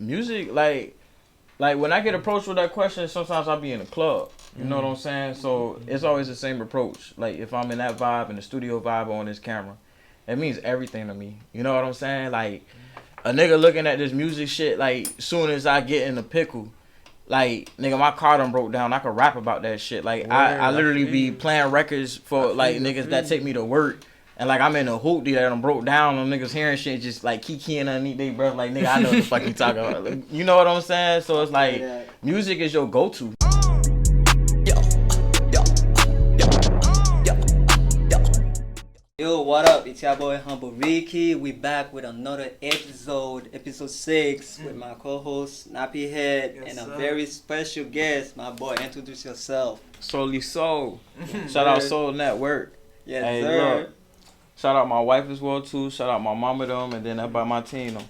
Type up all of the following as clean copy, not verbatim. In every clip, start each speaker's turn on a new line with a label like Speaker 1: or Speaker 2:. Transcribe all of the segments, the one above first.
Speaker 1: music, like when I get approached with that question, sometimes I'll be in a club. You know what I'm saying? So it's always the same approach. Like if I'm in that vibe, in the studio vibe on this camera, it means everything to me. You know what I'm saying? Like a nigga looking at this music shit, like soon as I get in the pickle, like nigga, my car done broke down. I could rap about that shit. Like I literally be playing records for like niggas that take me to work. And like I'm in a hoopty that done broke down on niggas hearing shit just like kikiing underneath they breath. Like nigga, I know what the fuck you talking about. Like, you know what I'm saying? So it's like music is your go-to.
Speaker 2: Yo, what up? It's your boy Humblerickyy. We back with another episode 6, with my co-host Nappy Head and a very special guest. My boy, introduce yourself.
Speaker 1: Solely Soul. Shout out Soul Network.
Speaker 2: Yes,
Speaker 1: hey,
Speaker 2: sir.
Speaker 1: Look, shout out my wife as well too. Shout out my mama them, and then everybody my team them.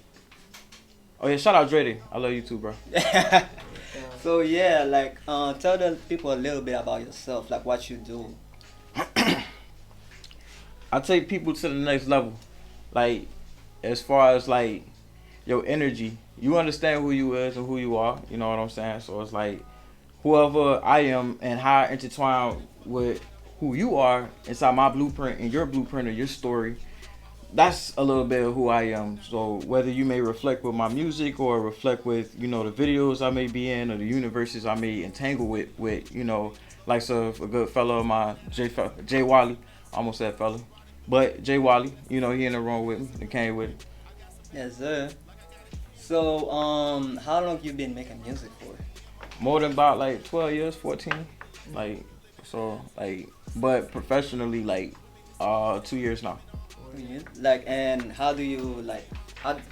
Speaker 1: Oh yeah, shout out Dreddy. I love you too, bro.
Speaker 2: So yeah, like tell the people a little bit about yourself, like what you do.
Speaker 1: I take people to the next level, like as far as like your energy. You understand who you is and who you are. You know what I'm saying? So it's like whoever I am and how I intertwine with who you are inside my blueprint and your blueprint or your story. That's a little bit of who I am. So whether you may reflect with my music or reflect with, you know, the videos I may be in or the universes I may entangle with you know, like so a good fellow of mine, Jay Wally. I almost said fella. But Jay Wally, you know, he in the room with me. He came with it.
Speaker 2: Yes, sir. So how long you been making music for?
Speaker 1: More than about like 12 years, 14. Like so like but professionally like 2 years now.
Speaker 2: Like, and how do you like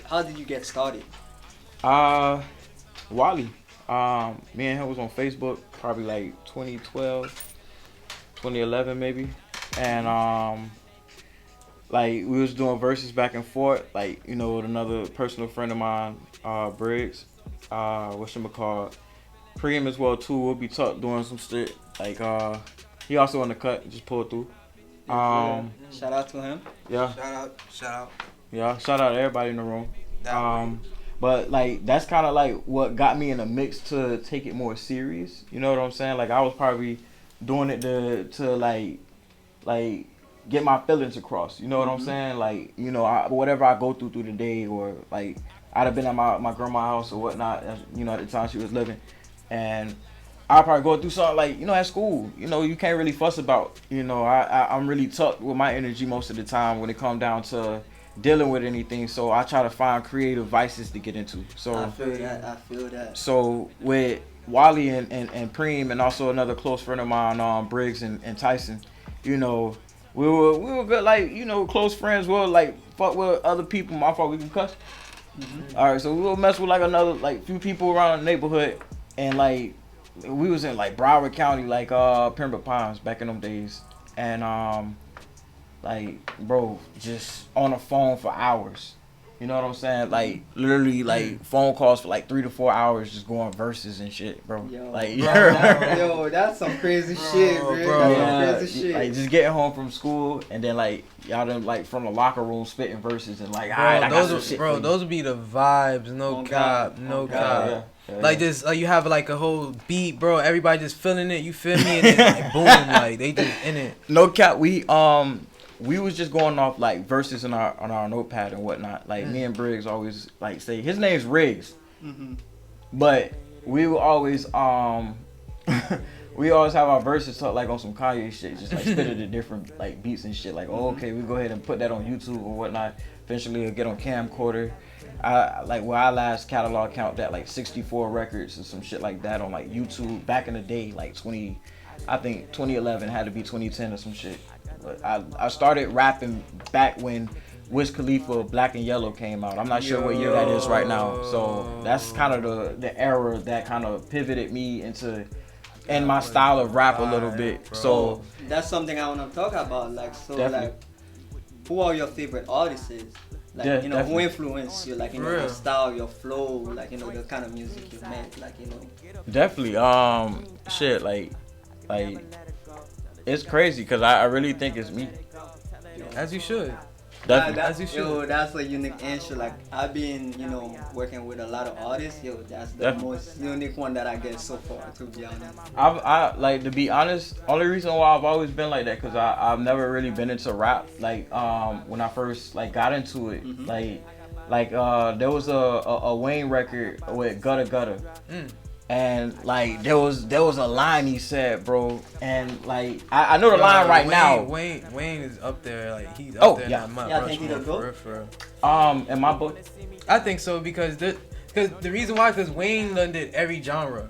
Speaker 2: how did you get started?
Speaker 1: Wally. Me and him was on Facebook probably like 2012, 2011 maybe. And like we was doing verses back and forth, like, you know, with another personal friend of mine, Briggs. Whatchamacallit, Preem as well too. We'll be doing some shit. Like he also on the cut, just pulled through.
Speaker 2: Shout out to him.
Speaker 1: Yeah.
Speaker 3: Shout out.
Speaker 1: Yeah, shout out to everybody in the room. But like that's kind of like what got me in the mix to take it more serious. You know what I'm saying? Like I was probably doing it to like get my feelings across. You know what I'm saying? Like, you know, whatever I go through the day, or like I'd have been at my grandma's house or whatnot. You know, at the time she was living, and I'll probably go through something like, you know, at school, you know, you can't really fuss about, you know, I'm really tucked with my energy most of the time when it comes down to dealing with anything. So I try to find creative vices to get into. So
Speaker 2: I feel that.
Speaker 1: So with Wally and Preem and also another close friend of mine, Briggs and Tyson, you know, we were good, like, you know, close friends. We'll like fuck with other people. My fault, we can cuss. All right, so we'll mess with like another like few people around the neighborhood, and like we was in like Broward County, like Pembroke Pines back in them days, and like bro, just on the phone for hours. You know what I'm saying? Like literally like phone calls for like 3 to 4 hours, just going verses and shit, bro.
Speaker 2: Yo,
Speaker 1: like
Speaker 2: yo, that's some crazy shit, bro.
Speaker 1: Yeah,
Speaker 2: Crazy shit.
Speaker 1: Like just getting home from school and then like y'all done like from the locker room spitting verses and like,
Speaker 3: Bro,
Speaker 1: alright, I got some shit.
Speaker 3: Bro, those would be the vibes. No cap, no cap.
Speaker 1: Yeah.
Speaker 3: Like this, like you have like a whole beat, bro. Everybody just feeling it. You feel me? And then like boom, like they just in it.
Speaker 1: No cap. We was just going off like verses on our notepad and whatnot. Like me and Briggs always like say his name's Riggs, but we will always we always have our verses talk like on some Kanye shit, just like spit it to different like beats and shit. Like, oh, okay, we go ahead and put that on YouTube or whatnot. Eventually, it'll get on camcorder. I like where I last catalog count that like 64 records or some shit like that on like YouTube back in the day, like 2011 had to be 2010 or some shit. But I started rapping back when Wiz Khalifa Black and Yellow came out. I'm not sure what year that is right now. So that's kind of the era that kind of pivoted me into and my style of rap a little bit.
Speaker 3: Bro.
Speaker 1: So
Speaker 2: that's something I want to talk about. Like, so
Speaker 1: Definitely.
Speaker 2: like, who are your favorite artists? Like,
Speaker 1: Yeah,
Speaker 2: you know,
Speaker 1: definitely.
Speaker 2: who influenced you? Like, you know, your style, your flow, like, you know, the kind of music you make. Like, you know.
Speaker 1: Definitely. Shit. Like, it's crazy because I really think it's me.
Speaker 3: As you should.
Speaker 1: Definitely.
Speaker 3: As you should.
Speaker 2: Yo, that's a unique answer. Like I've been, working with a lot of artists. Yo, that's the
Speaker 1: Definitely.
Speaker 2: most unique one that I get so far. To be honest.
Speaker 1: I like, to be honest, only reason why I've always been like that, because I've never really been into rap. Like when I first like got into it, there was a Wayne record with Gutter Gutter. And like there was a line he said, bro, and like I know the line right now.
Speaker 3: Wayne is up there, like he's up there.
Speaker 1: Yeah.
Speaker 3: In my
Speaker 2: Yeah, I think he'll go.
Speaker 3: for real.
Speaker 1: In my book,
Speaker 3: I think so because the reason why, because Wayne done did every genre.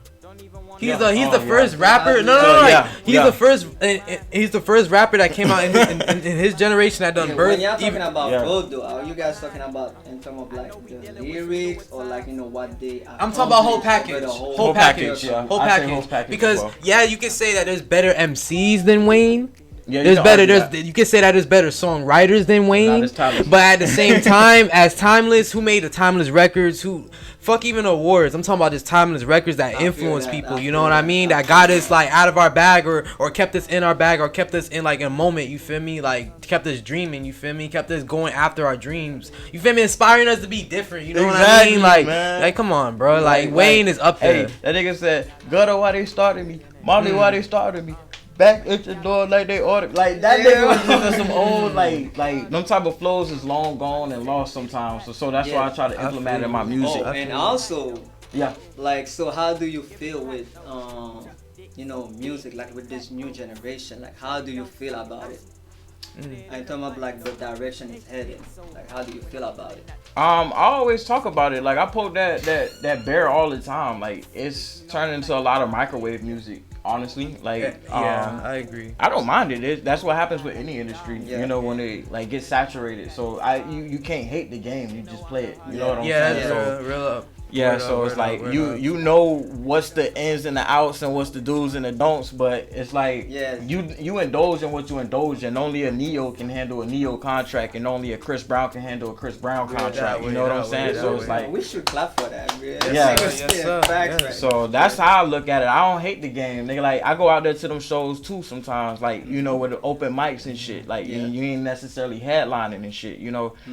Speaker 3: He's
Speaker 1: Yeah.
Speaker 3: the first rapper. No, he's the first rapper that came out in his generation that done birth.
Speaker 2: When y'all talking about
Speaker 1: Yeah.
Speaker 2: both, though, are you guys talking about in terms of like the lyrics or like what they?
Speaker 3: I'm talking about whole package. Whole package.
Speaker 1: yeah.
Speaker 3: Whole
Speaker 1: I say
Speaker 3: package.
Speaker 1: whole package
Speaker 3: Because
Speaker 1: as well.
Speaker 3: yeah, you can say that there's better MCs than Wayne.
Speaker 1: Yeah,
Speaker 3: There's better. You can say that there's better songwriters than Wayne.
Speaker 1: as timeless.
Speaker 3: But at the same time, as timeless, who made the timeless records? Who fuck even awards? I'm talking about just timeless records that
Speaker 2: I feel
Speaker 3: influence
Speaker 2: that,
Speaker 3: people.
Speaker 2: I
Speaker 3: You know
Speaker 2: feel
Speaker 3: what I
Speaker 2: that,
Speaker 3: mean?
Speaker 2: I
Speaker 3: That got
Speaker 2: feel
Speaker 3: us like out of our bag, or kept us in our bag, or kept us in like a moment. You feel me? Like kept us dreaming. You feel me? Kept us going after our dreams. You feel me? Inspiring us to be different. You know what I mean?
Speaker 1: Exactly,
Speaker 3: Like,
Speaker 1: man.
Speaker 3: like come on, bro. Like
Speaker 1: Like,
Speaker 3: Wayne is up there.
Speaker 1: Hey, that nigga said, gutter why they started me, mommy why they started me, back at your door like they ordered. Like that nigga was just some old like them type of flows is long gone and lost sometimes. So that's why I try to implement it in my music.
Speaker 2: Oh, and also,
Speaker 1: Yeah.
Speaker 2: like, so how do you feel with music, like with this new generation? Like, how do you feel about it? In terms of like the direction it's headed, like how do you feel about it?
Speaker 1: I always talk about it. Like I poke that bear all the time. Like it's turning into a lot of microwave music. Honestly, like
Speaker 3: I agree.
Speaker 1: I don't mind it. That's what happens with any industry.
Speaker 2: Yeah.
Speaker 1: You know, when they like get saturated. So you can't hate the game. You just play it. You know what I'm
Speaker 3: Yeah,
Speaker 1: saying?
Speaker 3: that's
Speaker 1: So,
Speaker 3: real up.
Speaker 1: yeah,
Speaker 3: Word
Speaker 1: so
Speaker 3: up,
Speaker 1: it's
Speaker 3: word
Speaker 1: like
Speaker 3: up, word
Speaker 1: you
Speaker 3: up.
Speaker 1: know what's the ins and the outs and what's the do's and the don'ts, but it's like
Speaker 2: Yeah.
Speaker 1: you indulge in what you indulge in. Only a Neo can handle a Neo contract, and only a Chris Brown can handle a Chris Brown contract. You know what I'm saying? So it's like
Speaker 2: We should clap for that, man.
Speaker 1: Yeah.
Speaker 2: That's
Speaker 3: Yes, sir.
Speaker 2: facts,
Speaker 3: Yes.
Speaker 2: right?
Speaker 1: so that's how I look at it. I don't hate the game, nigga. Like I go out there to them shows too sometimes, like with the open mics and shit. Like
Speaker 2: Yeah.
Speaker 1: you ain't necessarily headlining and shit.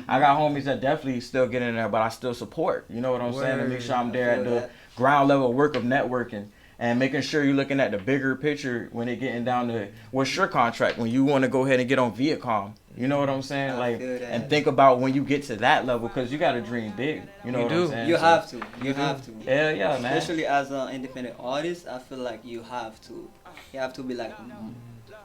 Speaker 1: I got homies that definitely still get in there, but I still support. You know what I'm saying? To make sure I'm there
Speaker 2: I
Speaker 1: at
Speaker 2: feel
Speaker 1: the
Speaker 2: that.
Speaker 1: ground level work of networking. And making sure you're looking at the bigger picture when it getting down to what's your contract when you want to go ahead and get on Viacom. You know what I'm saying?
Speaker 2: I
Speaker 1: Like,
Speaker 2: feel that.
Speaker 1: and think about when you get to that level, because you got to dream big. You know
Speaker 3: You
Speaker 1: what
Speaker 3: do.
Speaker 1: I'm saying?
Speaker 2: You
Speaker 1: So-
Speaker 2: have to. You have to.
Speaker 1: Yeah, yeah, man.
Speaker 2: Especially as an independent artist, I feel like you have to. You have to be like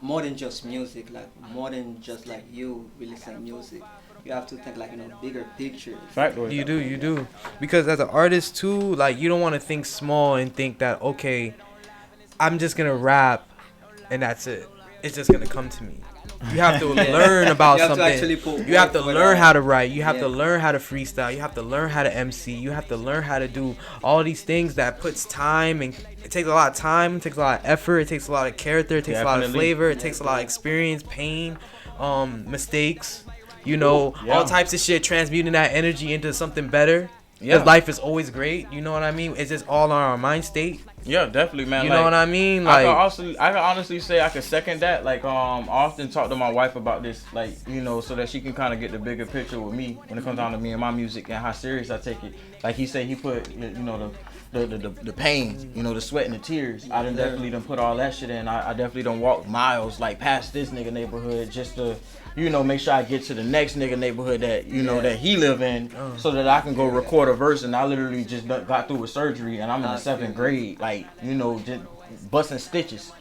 Speaker 2: more than just music, like more than just like you releasing music. You have to think like bigger pictures.
Speaker 1: Fact.
Speaker 3: You do. Because as an artist too, like you don't want to think small and think that, okay, I'm just gonna rap and that's it. It's just gonna come to me. You have to learn about
Speaker 2: You have to
Speaker 3: something.
Speaker 2: actually put
Speaker 3: You have to
Speaker 2: work for
Speaker 3: learn
Speaker 2: that.
Speaker 3: how to write. You have
Speaker 2: Yeah.
Speaker 3: to learn how to freestyle. You have to learn how to MC. You have to learn how to do all these things that puts time, and it takes a lot of time. It takes a lot of effort. It takes a lot of character. It takes a lot of
Speaker 1: Definitely.
Speaker 3: flavor. It takes a lot of experience, pain, mistakes.
Speaker 1: Yeah.
Speaker 3: All types of shit, transmuting that energy into something better.
Speaker 1: Yeah.
Speaker 3: Because life is always great. You know what I mean? It's just all on our mind state.
Speaker 1: Yeah, definitely, man.
Speaker 3: You
Speaker 1: Like,
Speaker 3: know what I mean?
Speaker 1: I
Speaker 3: Like,
Speaker 1: can honestly say I can second that. Like, I often talk to my wife about this, like, so that she can kind of get the bigger picture with me when it comes down to me and my music and how serious I take it. Like he said, he put, the pain, the sweat and the tears. I done definitely done put all that shit in. I definitely done walk miles, like, past this nigga neighborhood just to, make sure I get to the next nigga neighborhood that, that he live in, so that I can go record a verse. And I literally just got through with surgery, and I'm in the 7th grade, like, just busting stitches.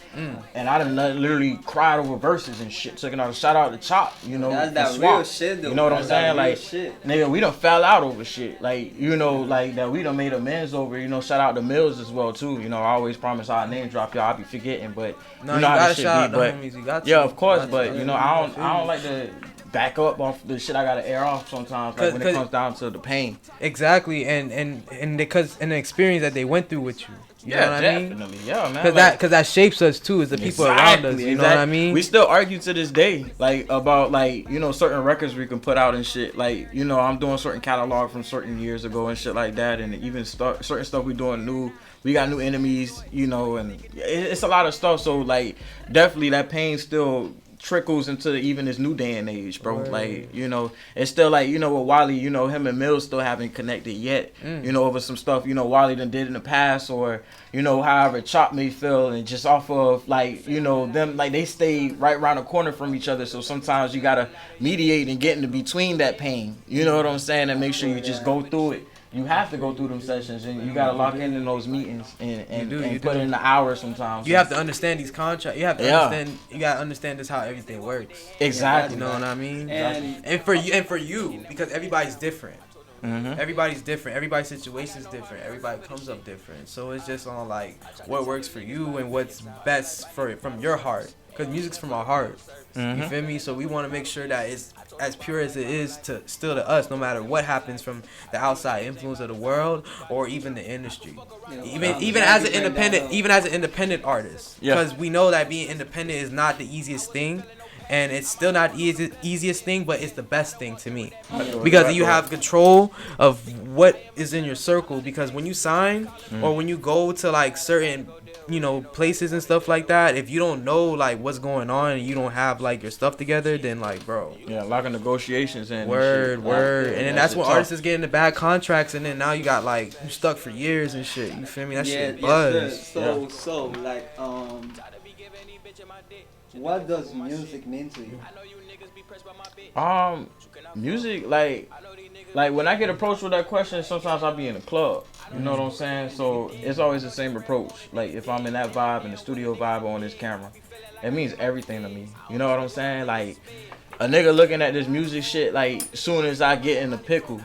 Speaker 1: And I done literally cried over verses and shit. Took another shout out to Chop,
Speaker 2: That's
Speaker 1: for
Speaker 2: that
Speaker 1: Swamp.
Speaker 2: real shit, though.
Speaker 1: You know what I'm
Speaker 2: That's that
Speaker 1: saying?
Speaker 2: real
Speaker 1: Like,
Speaker 2: shit.
Speaker 1: nigga, we done fell out over shit. Like, like that we done made amends over. Shout out to Mills as well too. I always promise I'll name drop y'all. I'll be forgetting, but
Speaker 3: no,
Speaker 1: you
Speaker 3: you
Speaker 1: know how
Speaker 3: gotta
Speaker 1: this shit
Speaker 3: shout out
Speaker 1: be.
Speaker 3: the
Speaker 1: But
Speaker 3: homies. You got to.
Speaker 1: yeah, of course.
Speaker 3: You got
Speaker 1: But
Speaker 3: to.
Speaker 1: I don't like to back up off the shit I gotta air off sometimes. Like when it
Speaker 3: 'Cause-
Speaker 1: comes down to the pain.
Speaker 3: Exactly, and because and the experience that they went through with you. You know what I mean?
Speaker 1: definitely. Yeah, man.
Speaker 3: Because that shapes us too, is the people around us. You know what I mean?
Speaker 1: We still argue to this day, like about like certain records we can put out and shit. Like I'm doing certain catalog from certain years ago and shit like that, and even certain stuff we doing new. We got new enemies, and it's a lot of stuff. So like definitely that pain still trickles into even this new day and age, bro. Like, you know, it's still like, you know, with Wally, you know, him and Mills still haven't connected yet. You know, over some stuff, you know, Wally done did in the past, or, you know, however Chop may feel, and just off of, like, you know, them, like, they stay right around the corner from each other, so sometimes you gotta mediate and get in between that pain, you know what I'm saying, and make sure you just go through it. You have to go through them sessions, and you gotta lock in those meetings and put in the hours sometimes.
Speaker 3: You have to understand these contracts. You have to understand. You gotta understand this how everything works.
Speaker 1: Exactly.
Speaker 3: You know what I mean? And for you, because everybody's different. Everybody's different. Everybody's situation's different. Everybody comes up different. So it's just on like what works for you and what's best from your heart. Because music's from our heart. You feel me? So we want to make sure that it's as pure as it is still to us, no matter what happens from the outside influence of the world or even the industry. Even as an independent artist, because we know that being independent is not the easiest thing. And it's still not the easiest thing, but it's the best thing to me. Because you have control of what is in your circle. Because when you sign or when you go to like certain, you know, places and stuff like that, if you don't know like what's going on and you don't have like your stuff together, then like, bro.
Speaker 1: Yeah, like a negotiations and
Speaker 3: word. And then that's when artists is getting the bad contracts, and then now you got like you stuck for years and shit. You feel me? That shit buzz.
Speaker 2: So like what does music mean to you?
Speaker 1: Music, like when I get approached with that question, sometimes I'll be in a club. You know what I'm saying? So it's always the same approach. Like if I'm in that vibe, in the studio vibe, or on this camera, it means everything to me. You know what I'm saying? Like a nigga looking at this music shit, like soon as I get in the pickle,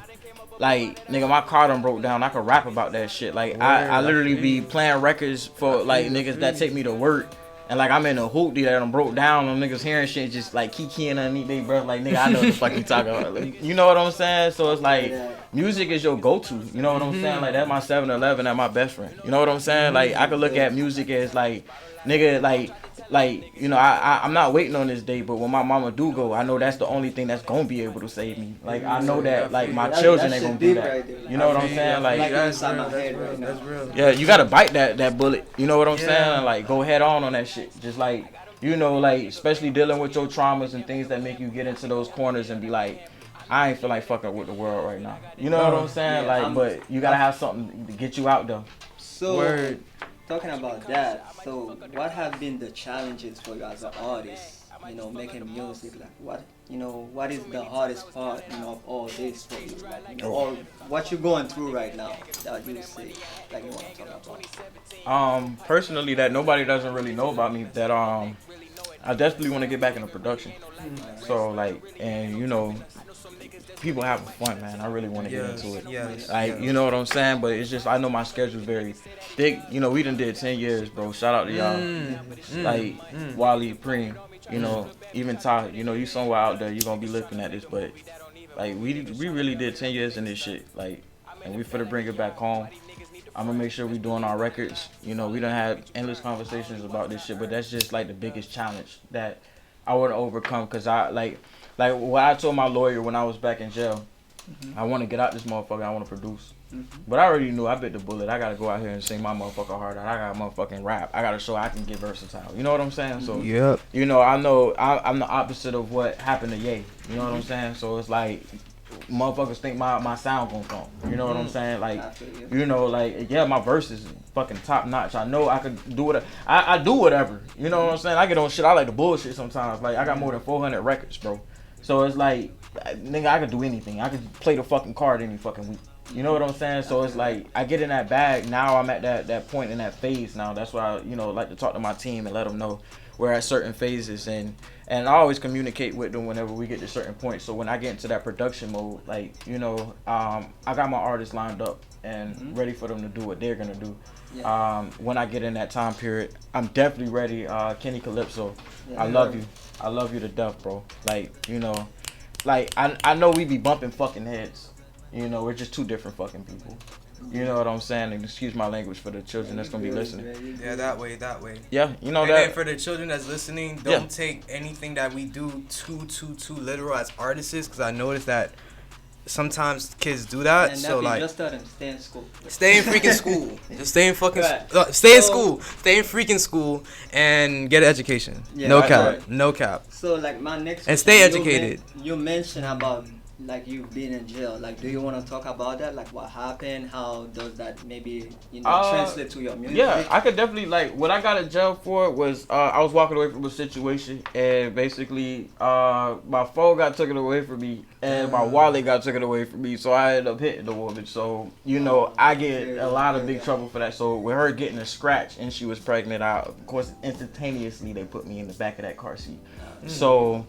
Speaker 1: like nigga, my car done broke down. I could rap about that shit. Like I literally be playing records for like niggas that take me to work. And like I'm in a hoopty that done broke down, and niggas hearing shit just like kikiing underneath their breath. Like nigga, I know what the fuck you talking about. Like, you know what I'm saying? So it's like music is your go-to. You know what I'm saying? Like that's my 7-Eleven, that's my best friend. You know what I'm saying? Like I could look at music as like nigga, like you know I'm not waiting on this day, but when my mama do go, I know that's the only thing that's gonna be able to save me. Like I know that like my children ain't gonna do that.
Speaker 2: Right,
Speaker 1: you know what I'm saying? Like
Speaker 2: that's real.
Speaker 1: Yeah, you gotta bite that bullet. You know what I'm saying? Like go head on that shit. Just like you know, like especially dealing with your traumas and things that make you get into those corners and be like, I ain't feel like fucking with the world right now. You know what I'm saying? But you gotta have something to get you out though.
Speaker 2: So talking about that, so what have been the challenges for you as an artist, you know, making music? Like what is the hardest part, you know, of all this for you? Like, you know, or what you're going through right now that you say, like you want to talk about?
Speaker 1: Personally, that nobody doesn't really know about me, that I definitely want to get back into production. So like, and you know, people having fun, man. I really want to get into it. You know what I'm saying? But it's just I know my schedule's very thick. You know, we done did 10 years, bro. Shout out to y'all. Wally, Preem, you know, even Ty. You know, you somewhere out there, you gonna be looking at this, but like we really did 10 years in this shit. Like, and we finna bring it back home. I'm gonna make sure we doing our records. You know, we done had endless conversations about this shit, but that's just like the biggest challenge that I would overcome, cause I like what I told my lawyer when I was back in jail, I want to get out this motherfucker, I want to produce. But I already knew I bit the bullet. I got to go out here and sing my motherfucking heart out. I got to motherfucking rap. I got to show I can get versatile. You know what I'm saying? So, you know I'm the opposite of what happened to Ye. You know what I'm saying? So it's like, motherfuckers think my sound gonna come. You know what I'm saying? Like, you know, like, yeah, my verse is fucking top notch. I know I could do whatever. I do whatever. You know what I'm saying? I get on shit. I like the bullshit sometimes. Like, I got more than 400 records, bro. So it's like, nigga, I could do anything. I could play the fucking card any fucking week. You know what I'm saying? So it's like, I get in that bag. Now I'm at that point in that phase now. That's why I, you know, like to talk to my team and let them know we're at certain phases. And I always communicate with them whenever we get to certain points. So when I get into that production mode, like, you know, I got my artists lined up and ready for them to do what they're going to do. When I get in that time period, I'm definitely ready. Kenny Calypso, I love you. I love you to death, bro. Like, you know, like, I know we be bumping fucking heads. You know, we're just two different fucking people. You know what I'm saying? And excuse my language for the children that's going to be listening.
Speaker 3: Yeah, that way.
Speaker 1: Yeah, you know
Speaker 3: and
Speaker 1: that.
Speaker 3: And for the children that's listening, don't take anything that we do too literal as artists, because I noticed that sometimes kids do that.
Speaker 2: And
Speaker 3: So like,
Speaker 2: just tell them stay in school.
Speaker 3: stay in freaking school. Just stay in fucking.
Speaker 2: Right.
Speaker 3: Stay in
Speaker 2: So-
Speaker 3: school. Stay in freaking school and get an education.
Speaker 2: Yeah,
Speaker 3: No
Speaker 2: that's
Speaker 3: cap.
Speaker 2: right.
Speaker 3: No cap.
Speaker 2: So like my next
Speaker 3: And stay
Speaker 2: question,
Speaker 3: educated.
Speaker 2: You mentioned about like you being in jail. Like, do you want to talk about that? Like, what happened? How does that maybe translate to your music?
Speaker 1: Yeah, I could definitely, like, what I got in jail for was I was walking away from a situation, and basically my phone got taken away from me, and my wallet got taken away from me, so I ended up hitting the woman. So I get a lot of big trouble for that. So with her getting a scratch and she was pregnant, of course instantaneously they put me in the back of that car seat. So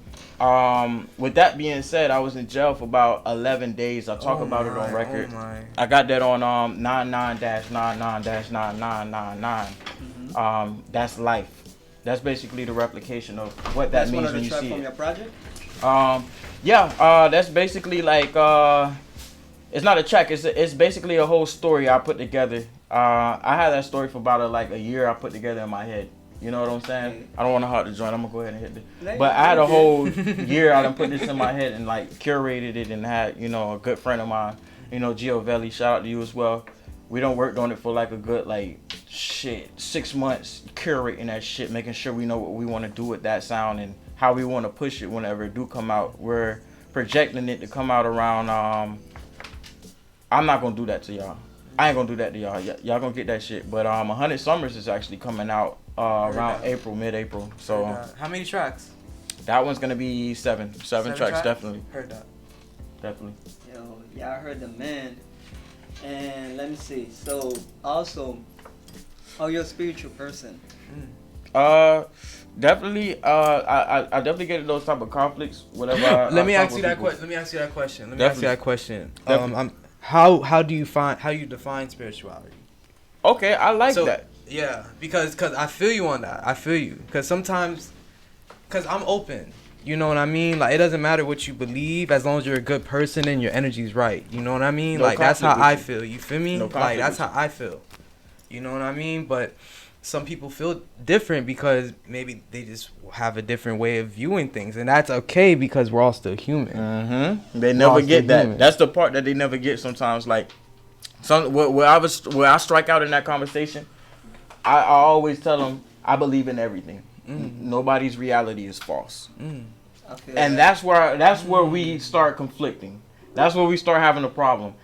Speaker 1: with that being said, I was in jail for about 11 days. I talk about it on record. I got that on 99-99-9999. That's life. That's basically the replication of what that means when you see
Speaker 2: from
Speaker 1: it.
Speaker 2: your project?
Speaker 1: That's basically like it's not a track. It's basically a whole story I put together. I had that story for about a year. I put together in my head. You know what I'm saying? I don't want to hard the joint. I'm gonna go ahead and hit it. But I had a whole year. I done put this in my head and like curated it, and had a good friend of mine, Giovelli. Shout out to you as well. We done worked on it for like a good 6 months, curating that shit, making sure we know what we want to do with that sound and how we want to push it whenever it do come out. We're projecting it to come out around. I'm not gonna do that to y'all. I ain't gonna do that to y'all. Y'all gonna get that shit. But 100 Summers is actually coming out around mid-April. So
Speaker 3: how many tracks?
Speaker 1: that one's gonna be seven tracks, definitely.
Speaker 3: Heard that.
Speaker 1: Definitely.
Speaker 2: Yo, yeah, I heard the man. And let me see. So also, you're a spiritual person.
Speaker 1: Definitely. I definitely get in those type of conflicts. Whatever.
Speaker 3: Let me ask you that question. How do you define spirituality?
Speaker 1: Okay, I like that.
Speaker 3: Yeah, because I feel you on that. I feel you. Because sometimes, I'm open. You know what I mean? Like, it doesn't matter what you believe as long as you're a good person and your energy's right. You know what I mean?
Speaker 1: No
Speaker 3: like, that's how
Speaker 1: conflict
Speaker 3: I
Speaker 1: with
Speaker 3: feel. You feel me?
Speaker 1: No
Speaker 3: Like,
Speaker 1: conflict
Speaker 3: that's
Speaker 1: with
Speaker 3: how I feel. You know what I mean? But some people feel different because maybe they just have a different way of viewing things. And that's okay because we're all still human.
Speaker 1: Mm-hmm. They never get that.
Speaker 3: Human.
Speaker 1: That's the part that they never get sometimes. Like, where I strike out in that conversation, I always tell them I believe in everything. Nobody's reality is false. And that's where we start conflicting. That's where we start having a problem.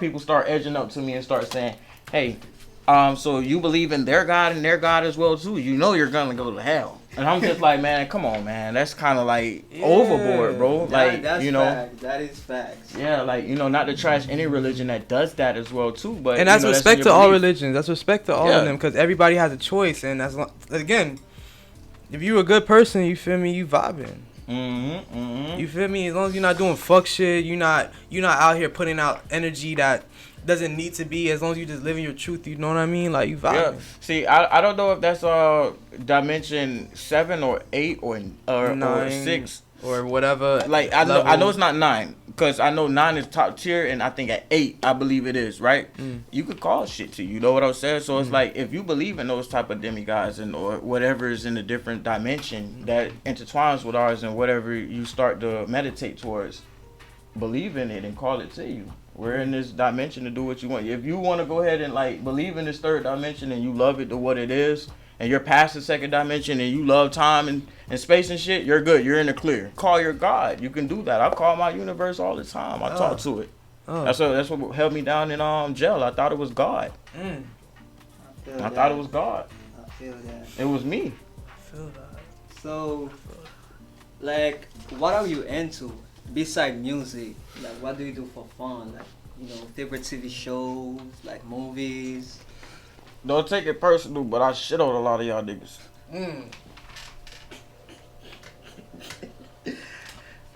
Speaker 1: People start edging up to me and start saying, "Hey, so you believe in their God and their God as well too? You know you're gonna go to hell." And I'm just like, man, come on, man. That's kind of like overboard, bro.
Speaker 2: That's facts. That is facts.
Speaker 1: Yeah, like, not to trash any religion that does that as well too, but
Speaker 3: And that's respect
Speaker 1: that's
Speaker 3: to all
Speaker 1: belief.
Speaker 3: religions. That's respect to all of them because everybody has a choice. And again, if you're a good person, you feel me, you vibing. You feel me? As long as you're not doing fuck shit, you're not out here putting out energy that doesn't need to be. As long as you just living your truth, you know what I mean? Like, you vibing.
Speaker 1: Yeah. See, I don't know if that's dimension 7 or 8 or
Speaker 3: 9
Speaker 1: or 6
Speaker 3: or whatever.
Speaker 1: Like, I know it's not 9 because I know 9 is top tier, and I think at 8 I believe it is, right? You could call shit to you know what I'm saying? So it's like, if you believe in those type of demigods or whatever is in a different dimension that intertwines with ours, and whatever you start to meditate towards, believe in it and call it to you. We're in this dimension to do what you want. If you want to go ahead and like believe in this third dimension and you love it to what it is, and you're past the second dimension and you love time and space and shit, you're good. You're in the clear. Call your God. You can do that. I call my universe all the time. I talk to it. That's what held me down in jail. I thought it was God. I thought it was God.
Speaker 2: I feel that.
Speaker 1: It was me.
Speaker 3: I feel that.
Speaker 2: So, like, what are you into besides music? Like, what do you do for fun? Like, favorite TV shows, like movies?
Speaker 1: Don't take it personal, but I shit on a lot of y'all niggas.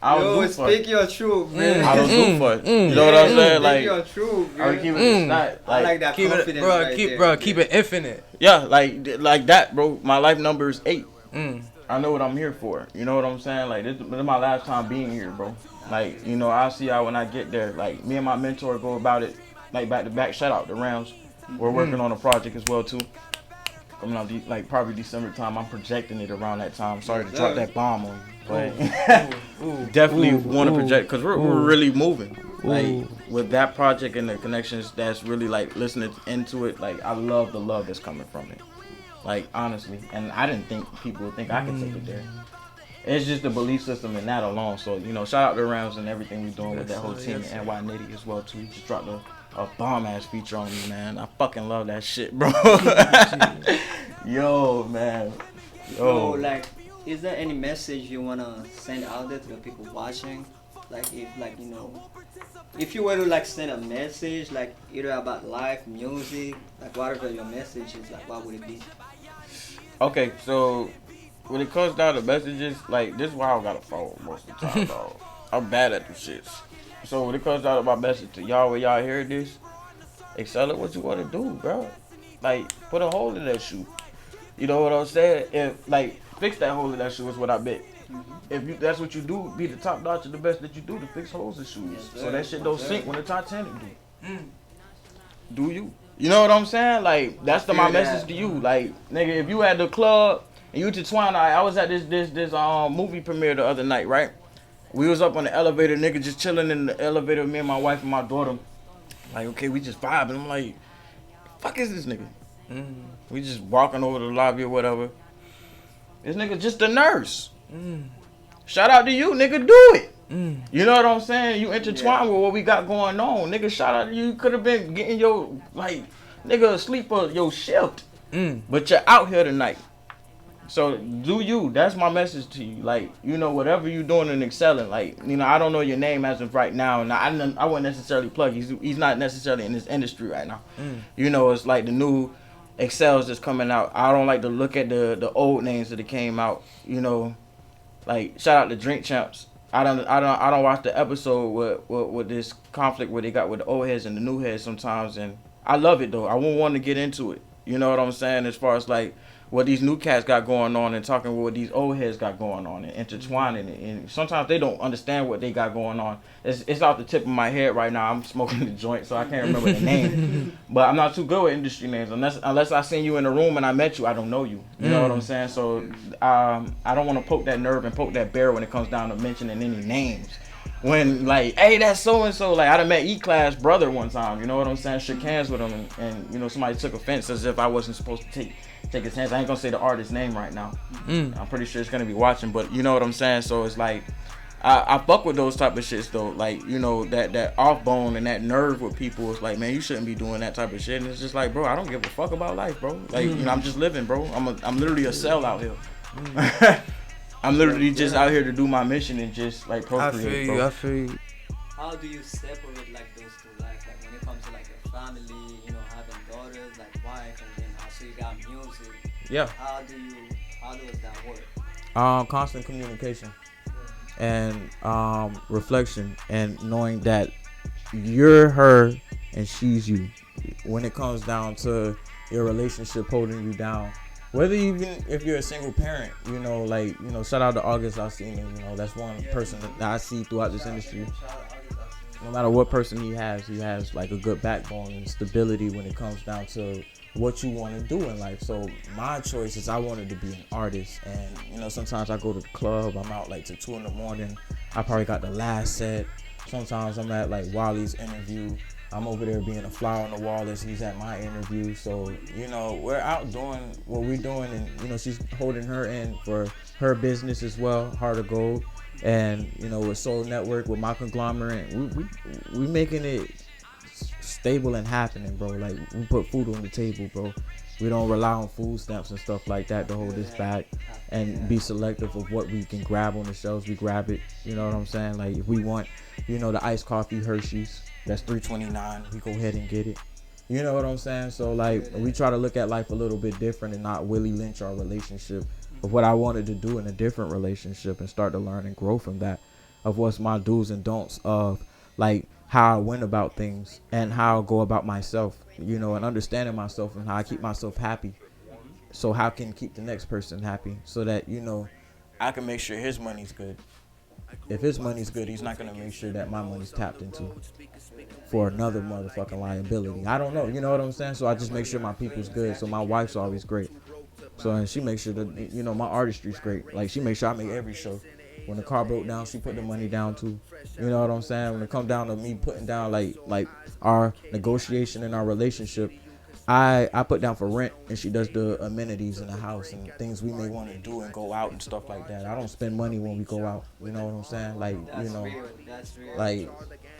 Speaker 1: I don't do
Speaker 2: speak your truth, man.
Speaker 1: I don't do for You know what I'm saying? Like,
Speaker 2: speak your truth,
Speaker 1: I would keep it not,
Speaker 2: I like that
Speaker 3: keep
Speaker 2: confidence
Speaker 3: it, bro.
Speaker 2: right there.
Speaker 3: Keep it infinite.
Speaker 1: Yeah, like that, bro. My life number is 8. I know what I'm here for. You know what I'm saying? Like, this is my last time being here, bro. Like, I'll see y'all when I get there. Like, me and my mentor go about it, like, back to back. Shout out to Rams. We're working on a project as well, too. Coming out, probably December time. I'm projecting it around that time. Sorry to drop that bomb on you. But definitely want to project, because we're really moving. Like with that project and the connections that's really like listening into it, like I love the love that's coming from it. Like honestly, and I didn't think people would think I could take it there. It's just the belief system in that alone. So shout out to Rams and everything we're doing with that whole team and NY Nitty as well too. He just dropped a bomb ass feature on me, man. I fucking love that shit, bro. Yo, man.
Speaker 2: So, like, is there any message you wanna send out there to the people watching? Like, if you were to like send a message, like either about life, music, like whatever your message is, like what would it be?
Speaker 1: Okay, so when it comes down to messages, like this is why I gotta follow most of the time, dog. I'm bad at them shits. So when it comes down to my message to y'all, when y'all hear this, excel at what you want to do, bro. Like put a hole in that shoe. You know what I'm saying? If like fix that hole in that shoe is what I bet. If that's what you do, be the top notch and the best that you do to fix holes in shoes. Yes, so that shit don't sink when the Titanic do. Do you? You know what I'm saying? Like that's my message to you. Like nigga, if you at the club and you intertwine, I was at this movie premiere the other night, right? We was up on the elevator, nigga, just chilling in the elevator, me and my wife and my daughter. Like okay, we just vibing. I'm like, fuck is this nigga? We just walking over to the lobby or whatever. This nigga just a nurse. Shout out to you, nigga, do it. You know what I'm saying? You intertwine with what we got going on. Nigga, shout out to you. You could have been getting your, like, nigga, sleep or your shift. But you're out here tonight. So, do you. That's my message to you. Like, whatever you doing and excelling. Like, I don't know your name as of right now. And I wouldn't necessarily plug. He's not necessarily in this industry right now. It's like the new Excels that's coming out. I don't like to look at the old names that came out. Like shout out to Drink Champs. I don't watch the episode with this conflict where they got with the old heads and the new heads sometimes, and I love it though. I won't want to get into it. You know what I'm saying? As far as like what these new cats got going on and talking what these old heads got going on and intertwining it. And sometimes they don't understand what they got going on. It's off the tip of my head right now. I'm smoking the joint, so I can't remember the name. But I'm not too good with industry names. Unless I seen you in the room and I met you, I don't know you. You know what I'm saying? So I don't want to poke that nerve and poke that bear when it comes down to mentioning any names. When like, hey, that's so and so. Like I done met E-Class brother one time. You know what I'm saying? Shook hands with him, and somebody took offense as if I wasn't supposed to take his hands. I ain't gonna say the artist's name right now. I'm pretty sure it's gonna be watching, but you know what I'm saying. So it's like I fuck with those type of shits though. Like that off bone and that nerve with people. It's like, man, you shouldn't be doing that type of shit. And it's just like, bro, I don't give a fuck about life, bro. Like I'm just living, bro. I'm literally a cell out here. I'm literally just out here to do my mission and just like procreate.
Speaker 3: I feel you.
Speaker 2: How do you separate like those two lives? Like when it comes to like your family, having daughters, like wife, and then also you got music.
Speaker 1: Yeah.
Speaker 2: How does that work?
Speaker 1: Constant communication and reflection and knowing that you're her and she's you. When it comes down to your relationship holding you down. Whether even if you're a single parent, shout out to August Alsina, that's one person that I see throughout this industry. No matter what person he has like a good backbone and stability when it comes down to what you want to do in life. So my choice is I wanted to be an artist, and sometimes I go to the club, I'm out like till 2 a.m. I probably got the last set. Sometimes I'm at like Wally's interview. I'm over there being a fly on the wall as he's at my interview. So, we're out doing what we're doing, and, she's holding her in for her business as well, Heart of Gold. And, with Soul Network, with my conglomerate, we making it stable and happening, bro. Like, we put food on the table, bro. We don't rely on food stamps and stuff like that to hold us back and be selective of what we can grab on the shelves. We grab it, you know what I'm saying? Like, if we want, the iced coffee Hershey's, that's $3.29. We go ahead and get it. You know what I'm saying? So like we try to look at life a little bit different and not Willie Lynch our relationship of what I wanted to do in a different relationship and start to learn and grow from that of what's my do's and don'ts of like how I went about things and how I go about myself, and understanding myself and how I keep myself happy. So how can keep the next person happy so that, I can make sure his money's good. If his money's good, he's not going to make sure that my money's tapped into for another motherfucking liability. I don't know. You know what I'm saying? So I just make sure my people's good. So my wife's always great. So and she makes sure that, my artistry's great. Like she makes sure I make every show. When the car broke down, she put the money down too. You know what I'm saying? When it come down to me putting down like our negotiation in our relationship, I put down for rent and she does the amenities in the house and things we may want to do and go out and stuff like that. I don't spend money when we go out. You know what I'm saying? Like, you
Speaker 2: That's
Speaker 1: know,
Speaker 2: real. That's real.
Speaker 1: like,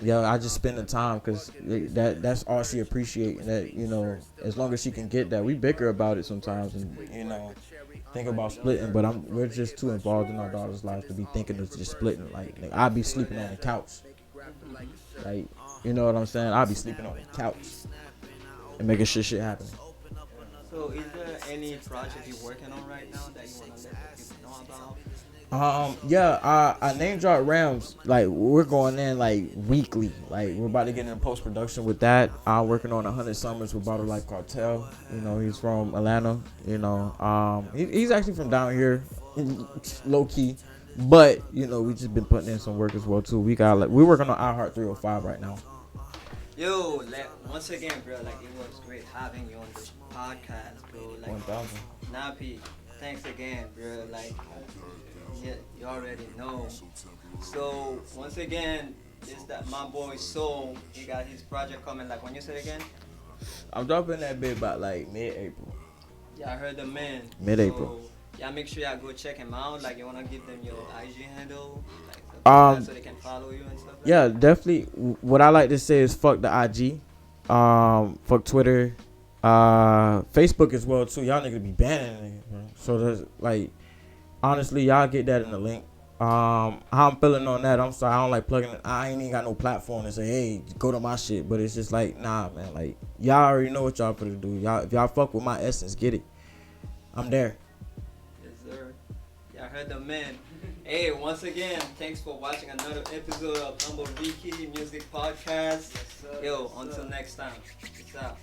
Speaker 1: yeah, I just spend the time because that's all she appreciate. And that, you know, as long as she can get that, we bicker about it sometimes and, you know, think about splitting. But we're just too involved in our daughter's life to be thinking of just splitting. Like I'd be sleeping on the couch. Like, you know what I'm saying? I'd be sleeping on the couch and making shit happen.
Speaker 2: So, is there any project you're working on right now that you want to let the people know about?
Speaker 1: Yeah, I name drop Rams. Like we're going in like weekly. Like we're about to get in post production with that. I'm working on 100 Summers with Bottle Life Cartel. You know, he's from Atlanta. You know, he's actually from down here, low key. But you know, we just been putting in some work as well too. We're working on iHeart 305 right now.
Speaker 2: Yo, once again, bro, like it was great having you on this podcast, bro. Like
Speaker 1: 1,000.
Speaker 2: Nappy, thanks again, bro. Like, yeah, you already know. So once again, is that my boy Soul? He got his project coming. Like when you said again?
Speaker 1: I'm dropping that bit about like mid-April.
Speaker 2: Yeah, I heard the man.
Speaker 1: Mid-April.
Speaker 2: So, yeah, make sure y'all go check him out. Like you wanna give them your IG handle, like so they can follow you and stuff. Like
Speaker 1: Yeah, definitely. What I like to say is fuck the IG, fuck Twitter, Facebook as well too. Y'all niggas be banning it, bro. So there's like, honestly, y'all get that in the link. How I'm feeling on that, I'm sorry, I don't like plugging it. I ain't even got no platform to say, hey, go to my shit. But it's just like, nah, man. Like y'all already know what y'all finna do. Y'all, if y'all fuck with my essence, get it. I'm there.
Speaker 2: Yes, sir. Yeah, I heard the man. Hey, once again, thanks for watching another episode of Humblerickyy Music Podcast. Yo, until next time. Peace out.